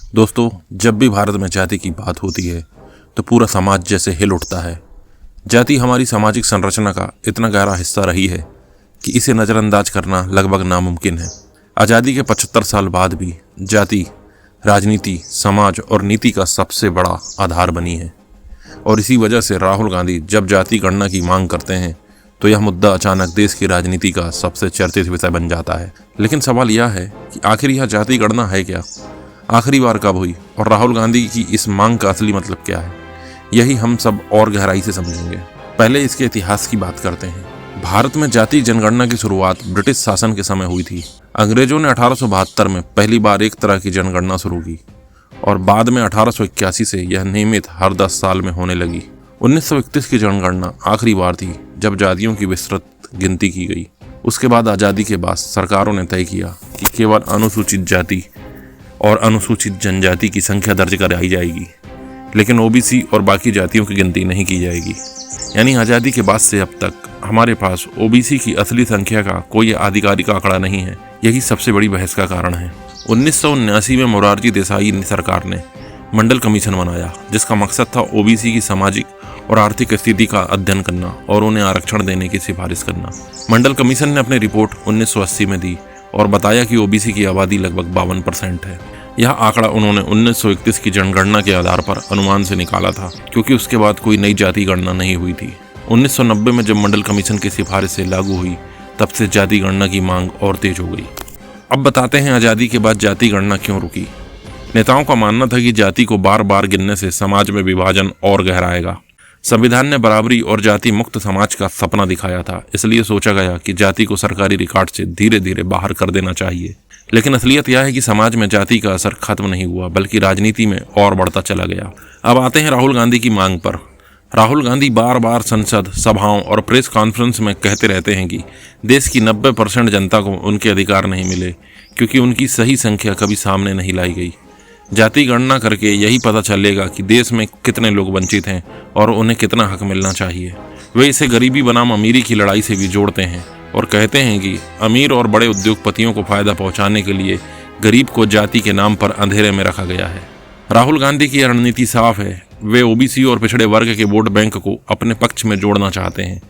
दोस्तों, जब भी भारत में जाति की बात होती है तो पूरा समाज जैसे हिल उठता है। जाति हमारी सामाजिक संरचना का इतना गहरा हिस्सा रही है कि इसे नज़रअंदाज करना लगभग नामुमकिन है। आज़ादी के 75 साल बाद भी जाति राजनीति, समाज और नीति का सबसे बड़ा आधार बनी है। और इसी वजह से राहुल गांधी जब जाति गणना की मांग करते हैं तो यह मुद्दा अचानक देश की राजनीति का सबसे चर्चित विषय बन जाता है। लेकिन सवाल यह है कि आखिर यह जाति गणना है क्या, आखिरी बार कब हुई और राहुल गांधी की इस मांग का असली मतलब क्या है, यही हम सब और गहराई से समझेंगे। पहले इसके इतिहास की बात करते हैं। भारत में जाति जनगणना की शुरुआत ब्रिटिश शासन के समय हुई थी। अंग्रेजों ने 1872 में पहली बार एक तरह की जनगणना शुरू की और बाद में 1881 से यह नियमित हर 10 साल में होने लगी। 1931 की जनगणना आखिरी बार थी जब जातियों की विस्तृत गिनती की गई। उसके बाद आज़ादी के बाद सरकारों ने तय किया कि केवल अनुसूचित जाति और अनुसूचित जनजाति की संख्या दर्ज कराई जाएगी, लेकिन ओबीसी और बाकी जातियों की गिनती नहीं की जाएगी। यानी आज़ादी के बाद से अब तक हमारे पास ओबीसी की असली संख्या का कोई आधिकारिक आंकड़ा नहीं है। यही सबसे बड़ी बहस का कारण है। 1979 में मोरारजी देसाई सरकार ने मंडल कमीशन बनाया, जिसका मकसद था ओबीसी की सामाजिक और आर्थिक स्थिति का अध्ययन करना और उन्हें आरक्षण देने की सिफारिश करना। मंडल कमीशन ने अपनी रिपोर्ट 1980 में दी और बताया कि ओबीसी की आबादी लगभग 52% है। यह आंकड़ा उन्होंने 1931 की जनगणना के आधार पर अनुमान से निकाला था, क्योंकि उसके बाद कोई नई जाति गणना नहीं हुई थी। 1990 में जब मंडल कमीशन की सिफारिश से लागू हुई, तब से जाति गणना की मांग और तेज हो गई। अब बताते हैं आज़ादी के बाद जाति गणना क्यों रुकी। नेताओं का मानना था कि जाति को बार बार गिनने से समाज में विभाजन और गहराएगा। संविधान ने बराबरी और जाति मुक्त समाज का सपना दिखाया था, इसलिए सोचा गया कि जाति को सरकारी रिकॉर्ड से धीरे धीरे बाहर कर देना चाहिए। लेकिन असलियत यह है कि समाज में जाति का असर खत्म नहीं हुआ, बल्कि राजनीति में और बढ़ता चला गया। अब आते हैं राहुल गांधी की मांग पर। राहुल गांधी बार बार संसद, सभाओं और प्रेस कॉन्फ्रेंस में कहते रहते हैं कि देश की 90% जनता को उनके अधिकार नहीं मिले, क्योंकि उनकी सही संख्या कभी सामने नहीं लाई गई। जाति गणना करके यही पता चलेगा कि देश में कितने लोग वंचित हैं और उन्हें कितना हक मिलना चाहिए। वे इसे गरीबी बनाम अमीरी की लड़ाई से भी जोड़ते हैं और कहते हैं कि अमीर और बड़े उद्योगपतियों को फायदा पहुंचाने के लिए गरीब को जाति के नाम पर अंधेरे में रखा गया है। राहुल गांधी की रणनीति साफ है। वे ओबीसी और पिछड़े वर्ग के वोट बैंक को अपने पक्ष में जोड़ना चाहते हैं,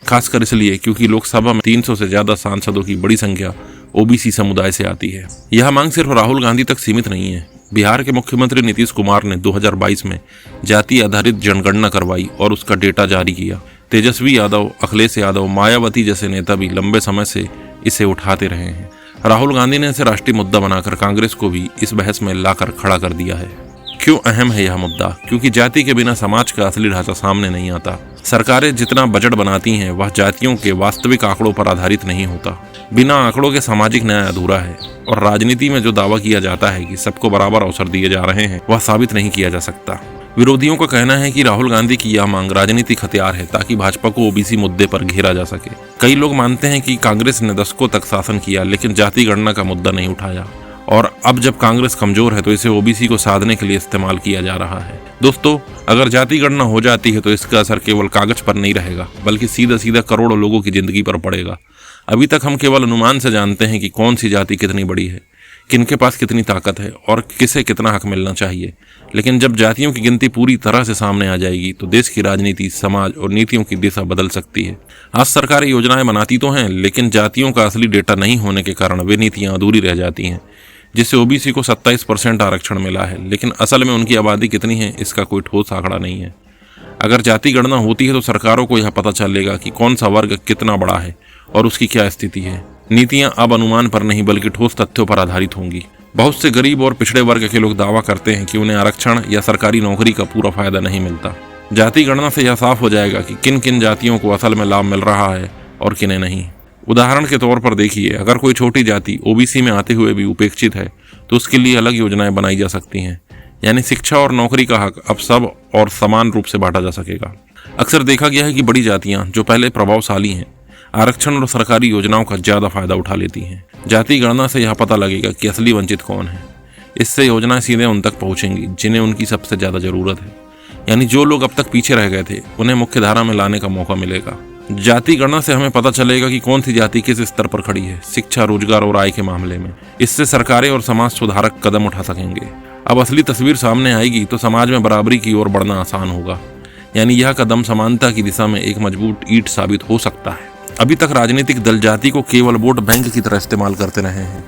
खासकर इसलिए क्योंकि लोकसभा में 300 से ज्यादा सांसदों की बड़ी संख्या ओबीसी समुदाय से आती है। यह मांग सिर्फ राहुल गांधी तक सीमित नहीं है। बिहार के मुख्यमंत्री नीतीश कुमार ने 2022 में जाति आधारित जनगणना करवाई और उसका डेटा जारी किया। तेजस्वी यादव, अखिलेश यादव, मायावती जैसे नेता भी लंबे समय से इसे उठाते रहे हैं। राहुल गांधी ने इसे राष्ट्रीय मुद्दा बनाकर कांग्रेस को भी इस बहस में लाकर खड़ा कर दिया है। क्यों अहम है यह मुद्दा? क्योंकि जाति के बिना समाज का असली ढांचा सामने नहीं आता। सरकारें जितना बजट बनाती हैं वह जातियों के वास्तविक आंकड़ों पर आधारित नहीं होता। बिना आंकड़ों के सामाजिक न्याय अधूरा है और राजनीति में जो दावा किया जाता है कि सबको बराबर अवसर दिए जा रहे हैं, वह साबित नहीं किया जा सकता। विरोधियों का कहना है कि राहुल गांधी की यह मांग राजनीतिक हथियार है ताकि भाजपा को ओबीसी मुद्दे पर घेरा जा सके। कई लोग मानते हैं कि कांग्रेस ने दशकों तक शासन किया लेकिन जाति गणना का मुद्दा नहीं उठाया, और अब जब कांग्रेस कमजोर है तो इसे ओबीसी को साधने के लिए इस्तेमाल किया जा रहा है। दोस्तों, अगर जाति गणना हो जाती है तो इसका असर केवल कागज पर नहीं रहेगा, बल्कि सीधा सीधा करोड़ों लोगों की जिंदगी पर पड़ेगा। अभी तक हम केवल अनुमान से जानते हैं कि कौन सी जाति कितनी बड़ी है, किनके पास कितनी ताकत है और किसे कितना हक मिलना चाहिए। लेकिन जब जातियों की गिनती पूरी तरह से सामने आ जाएगी तो देश की राजनीति, समाज और नीतियों की दिशा बदल सकती है। आज सरकारें योजनाएं बनाती तो हैं, लेकिन जातियों का असली डेटा नहीं होने के कारण वे नीतियां अधूरी रह जाती हैं। जिससे ओबीसी को 27% आरक्षण मिला है, लेकिन असल में उनकी आबादी कितनी है इसका कोई ठोस आंकड़ा नहीं है। अगर जाति गणना होती है तो सरकारों को यह पता चलेगा कि कौन सा वर्ग कितना बड़ा है और उसकी क्या स्थिति है। नीतियां अब अनुमान पर नहीं बल्कि ठोस तथ्यों पर आधारित होंगी। बहुत से गरीब और पिछड़े वर्ग के लोग दावा करते हैं कि उन्हें आरक्षण या सरकारी नौकरी का पूरा फायदा नहीं मिलता। जाति गणना से यह साफ हो जाएगा कि किन किन जातियों को असल में लाभ मिल रहा है और किन्हें नहीं। उदाहरण के तौर पर देखिए, अगर कोई छोटी जाति ओबीसी में आते हुए भी उपेक्षित है तो उसके लिए अलग योजनाएं बनाई जा सकती हैं। यानी शिक्षा और नौकरी का हक अब सब और समान रूप से बांटा जा सकेगा। अक्सर देखा गया है कि बड़ी जातियां जो पहले प्रभावशाली हैं, आरक्षण और सरकारी योजनाओं का ज्यादा फायदा उठा लेती हैं। जाति गणना से यह पता लगेगा कि असली वंचित कौन है। इससे योजनाएं सीधे उन तक पहुंचेंगी जिन्हें उनकी सबसे ज्यादा जरूरत है। यानी जो लोग अब तक पीछे रह गए थे उन्हें मुख्य धारा में लाने का मौका मिलेगा। जाति गणना से हमें पता चलेगा कि कौन सी जाति किस स्तर पर खड़ी है शिक्षा, रोजगार और आय के मामले में। इससे सरकारें और समाज सुधारक कदम उठा सकेंगे। अब असली तस्वीर सामने आएगी तो समाज में बराबरी की ओर बढ़ना आसान होगा। यानी यह कदम समानता की दिशा में एक मजबूत ईंट साबित हो सकता है। अभी तक राजनीतिक दल जाति को केवल वोट बैंक की तरह इस्तेमाल करते रहे हैं,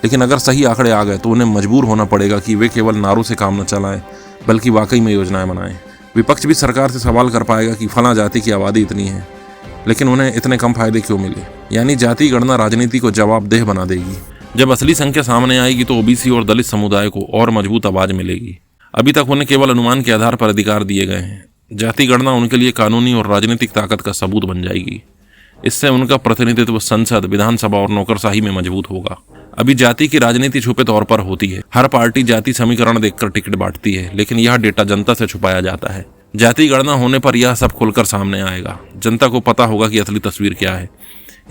लेकिन अगर सही आंकड़े आ गए तो उन्हें मजबूर होना पड़ेगा कि वे केवल नारों से काम न चलाएं, बल्कि वाकई में योजनाएं बनाएं। विपक्ष भी सरकार से सवाल कर पाएगा कि फला जाति की आबादी इतनी है, लेकिन उन्हें इतने कम फायदे क्यों मिले। यानी जाति गणना राजनीति को जवाबदेह बना देगी। जब असली संख्या सामने आएगी तो ओबीसी और दलित समुदाय को और मजबूत आवाज मिलेगी। अभी तक उन्हें केवल अनुमान के आधार पर अधिकार दिए गए हैं। जाति गणना उनके लिए कानूनी और राजनीतिक ताकत का सबूत बन जाएगी। इससे उनका प्रतिनिधित्व संसद, विधानसभा और नौकरशाही में मजबूत होगा। अभी जाति की राजनीति छुपे तौर पर होती है। हर पार्टी जाति समीकरण देखकर टिकट बांटती है, लेकिन यह डेटा जनता से छुपाया जाता है। जाति गणना होने पर यह सब खुलकर सामने आएगा। जनता को पता होगा कि असली तस्वीर क्या है।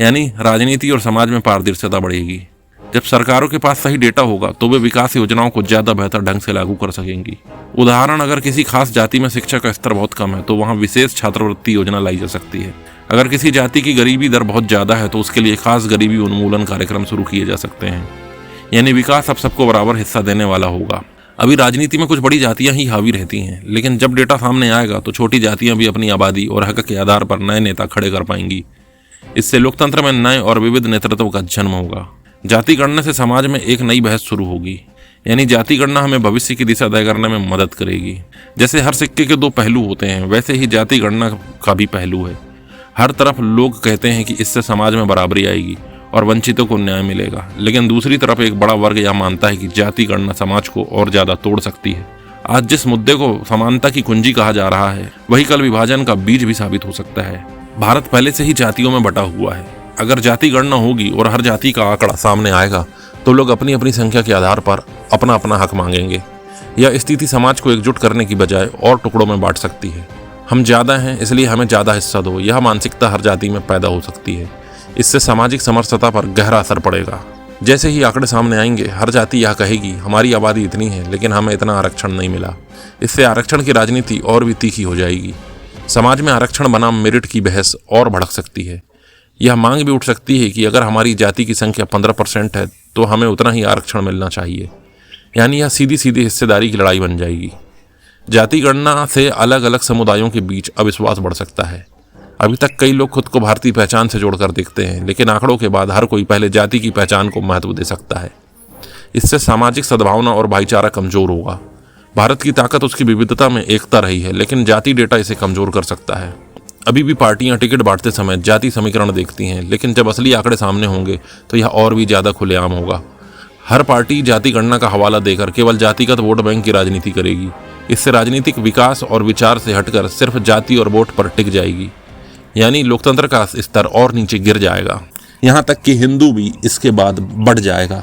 यानी राजनीति और समाज में पारदर्शिता बढ़ेगी। जब सरकारों के पास सही डेटा होगा तो वे विकास योजनाओं को ज्यादा बेहतर ढंग से लागू कर सकेंगी। उदाहरण, अगर किसी खास जाति में शिक्षा का स्तर बहुत कम है तो वहां विशेष छात्रवृत्ति योजना लाई जा सकती है। अगर किसी जाति की गरीबी दर बहुत ज्यादा है तो उसके लिए खास गरीबी उन्मूलन कार्यक्रम शुरू किए जा सकते हैं। यानी विकास अब सबको बराबर हिस्सा देने वाला होगा। अभी राजनीति में कुछ बड़ी जातियां ही हावी रहती हैं, लेकिन जब डेटा सामने आएगा तो छोटी जातियां भी अपनी आबादी और हक के आधार पर नए नेता खड़े कर पाएंगी। इससे लोकतंत्र में नए और विविध नेतृत्व का जन्म होगा। जाति गणना से समाज में एक नई बहस शुरू होगी। यानी जाति गणना हमें भविष्य की दिशा तय करने में मदद करेगी। जैसे हर सिक्के के दो पहलू होते हैं, वैसे ही जाति गणना का भी पहलू है। हर तरफ लोग कहते हैं कि इससे समाज में बराबरी आएगी और वंचितों को न्याय मिलेगा, लेकिन दूसरी तरफ एक बड़ा वर्ग यह मानता है कि जाति गणना समाज को और ज्यादा तोड़ सकती है। आज जिस मुद्दे को समानता की कुंजी कहा जा रहा है, वही कल विभाजन का बीज भी साबित हो सकता है। भारत पहले से ही जातियों में बटा हुआ है। अगर जाति गणना होगी और हर जाति का आंकड़ा सामने आएगा तो लोग अपनी अपनी संख्या के आधार पर अपना अपना हक मांगेंगे। यह स्थिति समाज को एकजुट करने की बजाय और टुकड़ों में बांट सकती है। हम ज्यादा हैं इसलिए हमें ज्यादा हिस्सा दो, यह मानसिकता हर जाति में पैदा हो सकती है। इससे सामाजिक समरसता पर गहरा असर पड़ेगा। जैसे ही आंकड़े सामने आएंगे, हर जाति यह कहेगी हमारी आबादी इतनी है लेकिन हमें इतना आरक्षण नहीं मिला। इससे आरक्षण की राजनीति और भी तीखी हो जाएगी। समाज में आरक्षण बनाम मेरिट की बहस और भड़क सकती है। यह मांग भी उठ सकती है कि अगर हमारी जाति की संख्या 15% है तो हमें उतना ही आरक्षण मिलना चाहिए। यानी यह सीधी सीधी हिस्सेदारी की लड़ाई बन जाएगी। जाति गणना से अलग अलग समुदायों के बीच अविश्वास बढ़ सकता है। अभी तक कई लोग खुद को भारतीय पहचान से जोड़कर देखते हैं, लेकिन आंकड़ों के बाद हर कोई पहले जाति की पहचान को महत्व दे सकता है। इससे सामाजिक सद्भावना और भाईचारा कमजोर होगा। भारत की ताकत उसकी विविधता में एकता रही है, लेकिन जाति डेटा इसे कमजोर कर सकता है। अभी भी पार्टियां टिकट बांटते समय जाति समीकरण देखती हैं, लेकिन जब असली आंकड़े सामने होंगे तो यह और भी ज्यादा खुलेआम होगा। हर पार्टी जाति गणना का हवाला देकर केवल जातिगत वोट बैंक की राजनीति करेगी। इससे राजनीतिक विकास और विचार से हटकर सिर्फ जाति और वोट पर टिक जाएगी। यानी लोकतंत्र का स्तर और नीचे गिर जाएगा। यहाँ तक कि हिंदू भी इसके बाद बढ़ जाएगा,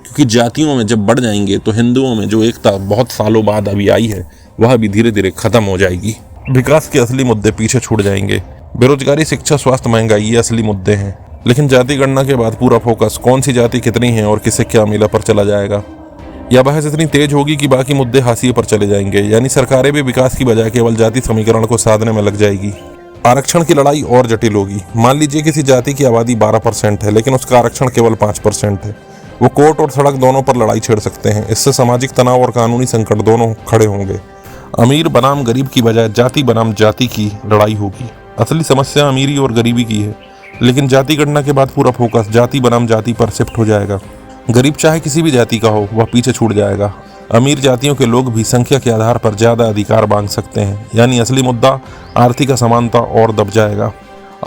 क्योंकि जातियों में जब बढ़ जाएंगे तो हिंदुओं में जो एकता बहुत सालों बाद अभी आई है वह भी धीरे धीरे खत्म हो जाएगी। विकास के असली मुद्दे पीछे छूट जाएंगे। बेरोजगारी, शिक्षा, स्वास्थ्य, महंगाई ये असली मुद्दे हैं। लेकिन जाति गणना के बाद पूरा फोकस कौन सी जाति कितनी है और किसे क्या मिला पर चला जाएगा। यह बहस इतनी तेज होगी कि बाकी मुद्दे हाशिए पर चले जाएंगे। यानी सरकारें भी विकास की बजाय केवल जाति समीकरण को साधने में लग जाएगी। आरक्षण की लड़ाई और जटिल होगी। मान लीजिए किसी जाति की आबादी 12% है, लेकिन उसका आरक्षण केवल 5% है। वो कोर्ट और सड़क दोनों पर लड़ाई छेड़ सकते हैं। इससे सामाजिक तनाव और कानूनी संकट दोनों खड़े होंगे। अमीर बनाम गरीब की बजाय जाति बनाम जाति की लड़ाई होगी। असली समस्या अमीरी और गरीबी की है, लेकिन जाति गणना के बाद पूरा फोकस जाति बनाम जाति पर शिफ्ट हो जाएगा। गरीब चाहे किसी भी जाति का हो, वह पीछे छूट जाएगा। अमीर जातियों के लोग भी संख्या के आधार पर ज्यादा अधिकार मांग सकते हैं। यानी असली मुद्दा आर्थिक असमानता और दब जाएगा।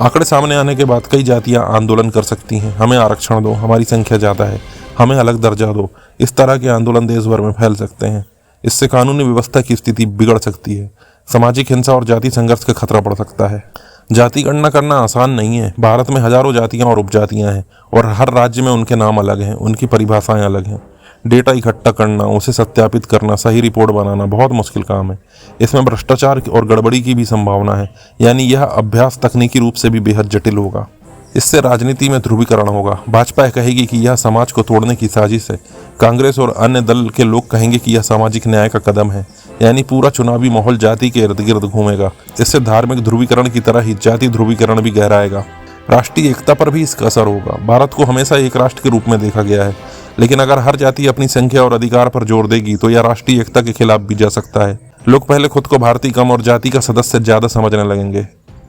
आंकड़े सामने आने के बाद कई जातियां आंदोलन कर सकती हैं, हमें आरक्षण दो, हमारी संख्या ज्यादा है, हमें अलग दर्जा दो। इस तरह के आंदोलन देश भर में फैल सकते हैं। इससे कानूनी व्यवस्था की स्थिति बिगड़ सकती है। सामाजिक हिंसा और जाति संघर्ष का खतरा बढ़ सकता है। जाति गणना करना आसान नहीं है। भारत में हजारों जातियां और उपजातियां हैं और हर राज्य में उनके नाम अलग हैं, उनकी परिभाषाएं अलग हैं। डेटा इकट्ठा करना, उसे सत्यापित करना, सही रिपोर्ट बनाना बहुत मुश्किल काम है। इसमें भ्रष्टाचार और गड़बड़ी की भी संभावना है। यानी यह अभ्यास तकनीकी रूप से भी बेहद जटिल होगा। इससे राजनीति में ध्रुवीकरण होगा। भाजपा कहेगी कि यह समाज को तोड़ने की साजिश है। कांग्रेस और अन्य दल के लोग कहेंगे कि यह सामाजिक न्याय का कदम है। यानी पूरा चुनावी माहौल जाति के इर्द गिर्द घूमेगा। इससे धार्मिक ध्रुवीकरण की तरह ही जाति ध्रुवीकरण भी गहराएगा। राष्ट्रीय एकता पर भी इसका असर होगा। भारत को हमेशा एक राष्ट्र के रूप में देखा गया है। लेकिन अगर हर जाति अपनी संख्या और अधिकार पर जोर देगी तो यह राष्ट्रीय एकता के खिलाफ भी जा सकता है। लोग पहले खुद को भारतीय कम और जाति का सदस्य ज्यादा समझने लगेंगे।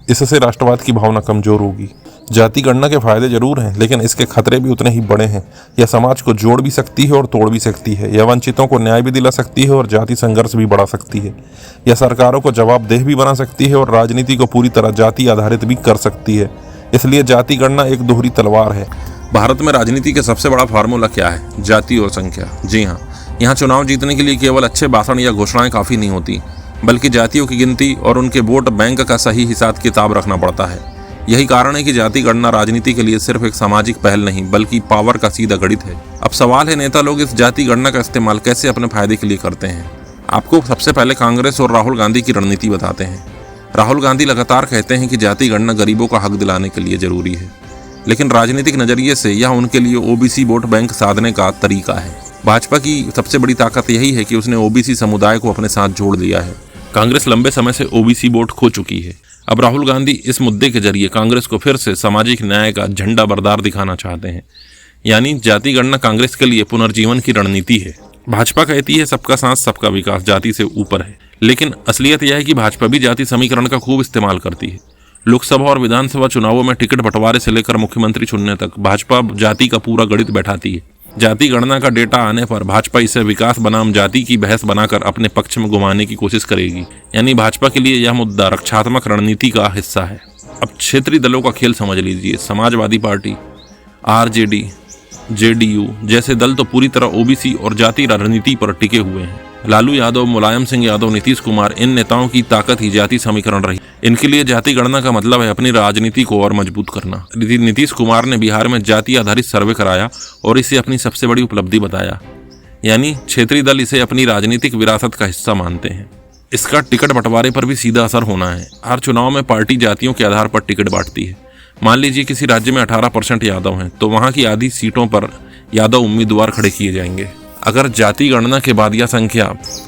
इससे राष्ट्रवाद की भावना कमजोर होगी। जाति गणना के फायदे जरूर हैं, लेकिन इसके खतरे भी उतने ही बड़े हैं। यह समाज को जोड़ भी सकती है और तोड़ भी सकती है। यह वंचितों को न्याय भी दिला सकती है और जाति संघर्ष भी बढ़ा सकती है। यह सरकारों को जवाबदेह भी बना सकती है और राजनीति को पूरी तरह जाति आधारित भी कर सकती है। इसलिए जाति गणना एक दोहरी तलवार है। भारत में राजनीति का सबसे बड़ा फार्मूला क्या है? जाति और संख्या। जी हाँ, यहाँ चुनाव जीतने के लिए केवल अच्छे भाषण या घोषणाएं काफ़ी नहीं होती, बल्कि जातियों की गिनती और उनके वोट बैंक का सही हिसाब किताब रखना पड़ता है। यही कारण है कि जाति गणना राजनीति के लिए सिर्फ एक सामाजिक पहल नहीं, बल्कि पावर का सीधा गणित है। अब सवाल है, नेता लोग इस जाति गणना का इस्तेमाल कैसे अपने फायदे के लिए करते हैं? आपको सबसे पहले कांग्रेस और राहुल गांधी की रणनीति बताते हैं। राहुल गांधी लगातार कहते हैं कि जाति गणना गरीबों का हक दिलाने के लिए जरूरी है, लेकिन राजनीतिक नजरिए से यह उनके लिए ओबीसी वोट बैंक साधने का तरीका है। भाजपा की सबसे बड़ी ताकत यही है कि उसने ओबीसी समुदाय को अपने साथ जोड़ लिया है। कांग्रेस लंबे समय से ओबीसी वोट खो चुकी है। अब राहुल गांधी इस मुद्दे के जरिए कांग्रेस को फिर से सामाजिक न्याय का झंडा बरदार दिखाना चाहते हैं। यानी जाति गणना कांग्रेस के लिए पुनर्जीवन की रणनीति है। भाजपा कहती है सबका साथ सबका विकास जाति से ऊपर है, लेकिन असलियत यह है कि भाजपा भी जाति समीकरण का खूब इस्तेमाल करती है। लोकसभा और विधानसभा चुनावों में टिकट बंटवारे से लेकर मुख्यमंत्री चुनने तक भाजपा जाति का पूरा गणित बैठाती है। जाति गणना का डेटा आने पर भाजपा इसे विकास बनाम जाति की बहस बनाकर अपने पक्ष में घुमाने की कोशिश करेगी। यानी भाजपा के लिए यह मुद्दा रक्षात्मक रणनीति का हिस्सा है। अब क्षेत्रीय दलों का खेल समझ लीजिए। समाजवादी पार्टी, आरजेडी, जेडीयू जैसे दल तो पूरी तरह ओबीसी और जाति राजनीति पर टिके हुए हैं। लालू यादव, मुलायम सिंह यादव, नीतीश कुमार, इन नेताओं की ताकत ही जाति समीकरण रही। इनके लिए जाति गणना का मतलब है अपनी राजनीति को और मजबूत करना। नीतीश कुमार ने बिहार में जाति आधारित सर्वे कराया और इसे अपनी सबसे बड़ी उपलब्धि बताया। यानी क्षेत्रीय दल इसे अपनी राजनीतिक विरासत का हिस्सा मानते हैं। इसका टिकट बंटवारे पर भी सीधा असर होना है। हर चुनाव में पार्टी जातियों के आधार पर टिकट बांटती है। मान लीजिए किसी राज्य में 18% यादव हैं, तो वहां की आधी सीटों पर यादव उम्मीदवार खड़े किए जाएंगे। अगर जाति गणना के बाद यह संख्या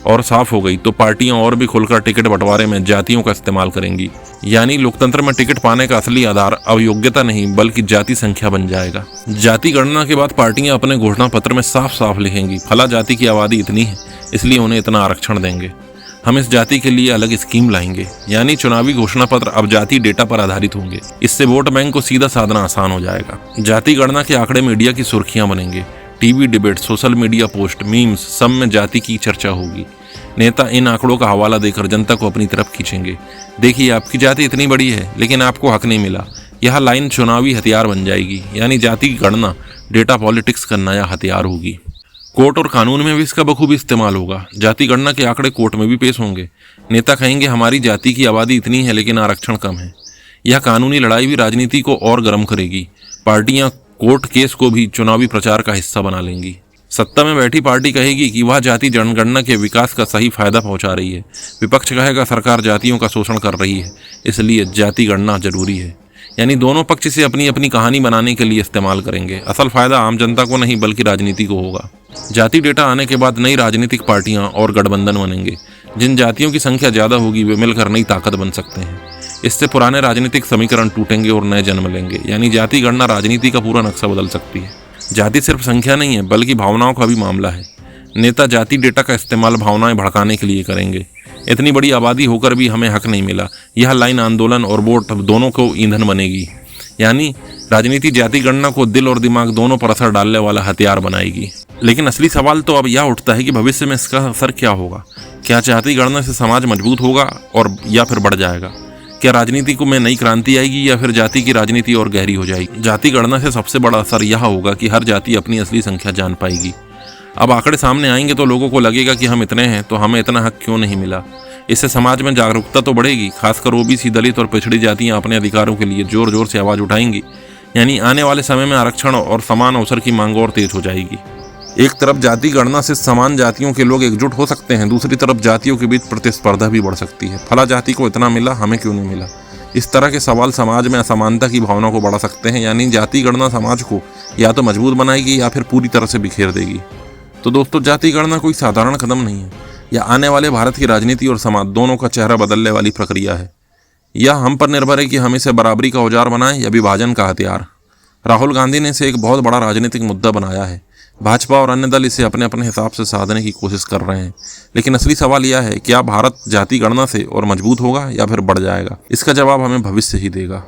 और साफ हो गई तो पार्टियां और भी खुलकर टिकट बंटवारे में जातियों का इस्तेमाल करेंगी। यानी लोकतंत्र में टिकट पाने का असली आधार अब योग्यता नहीं बल्कि जाति संख्या बन जाएगा। जाति गणना के बाद पार्टियां अपने घोषणा पत्र में साफ साफ लिखेंगी, फला जाति की आबादी इतनी है इसलिए उन्हें इतना आरक्षण देंगे, हम इस जाति के लिए अलग स्कीम लाएंगे। यानी चुनावी घोषणा पत्र अब जाति डेटा पर आधारित होंगे। इससे वोट बैंक को सीधा साधना आसान हो जाएगा। जाति गणना के आंकड़े मीडिया की सुर्खियां बनेंगे। TV debate, social media post, memes, सब में जाति की चर्चा होगी। नेता इन आंकड़ों का हवाला देकर जनता को अपनी तरफ खींचेंगे। देखिए आपकी जाति इतनी बड़ी है लेकिन आपको हक नहीं मिला। यह लाइन चुनावी हथियार बन जाएगी। यानी जाति की गणना डेटा पॉलिटिक्स का नया हथियार होगी। कोर्ट और कानून में भी इसका बखूबी इस्तेमाल होगा। जाति गणना के आंकड़े कोर्ट में भी पेश होंगे। नेता कहेंगे हमारी जाति की आबादी इतनी है लेकिन आरक्षण कम है। यह कानूनी लड़ाई भी राजनीति को और गर्म करेगी। पार्टियां कोर्ट केस को भी चुनावी प्रचार का हिस्सा बना लेंगी। सत्ता में बैठी पार्टी कहेगी कि वह जाति जनगणना के विकास का सही फायदा पहुंचा रही है। विपक्ष कहेगा सरकार जातियों का शोषण कर रही है, इसलिए जाति गणना जरूरी है। यानी दोनों पक्ष इसे अपनी अपनी कहानी बनाने के लिए इस्तेमाल करेंगे। असल फायदा आम जनता को नहीं बल्कि राजनीति को होगा। जाति डेटा आने के बाद नई राजनीतिक पार्टियां और गठबंधन बनेंगे। जिन जातियों की संख्या ज्यादा होगी वे मिलकर नई ताकत बन सकते हैं। इससे पुराने राजनीतिक समीकरण टूटेंगे और नए जन्म लेंगे। यानी जाति गणना राजनीति का पूरा नक्शा बदल सकती है। जाति सिर्फ संख्या नहीं है बल्कि भावनाओं का भी मामला है। नेता जाति डेटा का इस्तेमाल भावनाएं भड़काने के लिए करेंगे। इतनी बड़ी आबादी होकर भी हमें हक नहीं मिला, यह लाइन आंदोलन और वोट दोनों को ईंधन बनेगी। यानी राजनीति जाति गणना को दिल और दिमाग दोनों पर असर डालने वाला हथियार बनाएगी। लेकिन असली सवाल तो अब यह उठता है कि भविष्य में इसका असर क्या होगा। क्या जाति गणना से समाज मजबूत होगा और या फिर बढ़ जाएगा? क्या राजनीति को में नई क्रांति आएगी या फिर जाति की राजनीति और गहरी हो जाएगी? जाति गणना से सबसे बड़ा असर यह होगा कि हर जाति अपनी असली संख्या जान पाएगी। अब आंकड़े सामने आएंगे तो लोगों को लगेगा कि हम इतने हैं तो हमें इतना हक क्यों नहीं मिला। इससे समाज में जागरूकता तो बढ़ेगी। खासकर ओबीसी, दलित और पिछड़ी जातियां अपने अधिकारों के लिए जोर जोर से आवाज उठाएंगी। यानी आने वाले समय में आरक्षण और समान अवसर की मांग और तेज हो जाएगी। एक तरफ जाति गणना से समान जातियों के लोग एकजुट हो सकते हैं, दूसरी तरफ जातियों के बीच प्रतिस्पर्धा भी बढ़ सकती है। फला जाति को इतना मिला, हमें क्यों नहीं मिला। इस तरह के सवाल समाज में असमानता की भावना को बढ़ा सकते हैं। यानी जाति गणना समाज को या तो मजबूत बनाएगी या फिर पूरी तरह से बिखेर देगी। तो दोस्तों, जाति गणना कोई साधारण कदम नहीं है। यह आने वाले भारत की राजनीति और समाज दोनों का चेहरा बदलने वाली प्रक्रिया है। यह हम पर निर्भर है कि हम इसे बराबरी का औजार बनाएं या विभाजन का हथियार। राहुल गांधी ने इसे एक बहुत बड़ा राजनीतिक मुद्दा बनाया है। भाजपा और अन्य दल इसे अपने अपने हिसाब से साधने की कोशिश कर रहे हैं, लेकिन असली सवाल यह है, क्या भारत जाति गणना से और मजबूत होगा या फिर बढ़ जाएगा? इसका जवाब हमें भविष्य ही देगा।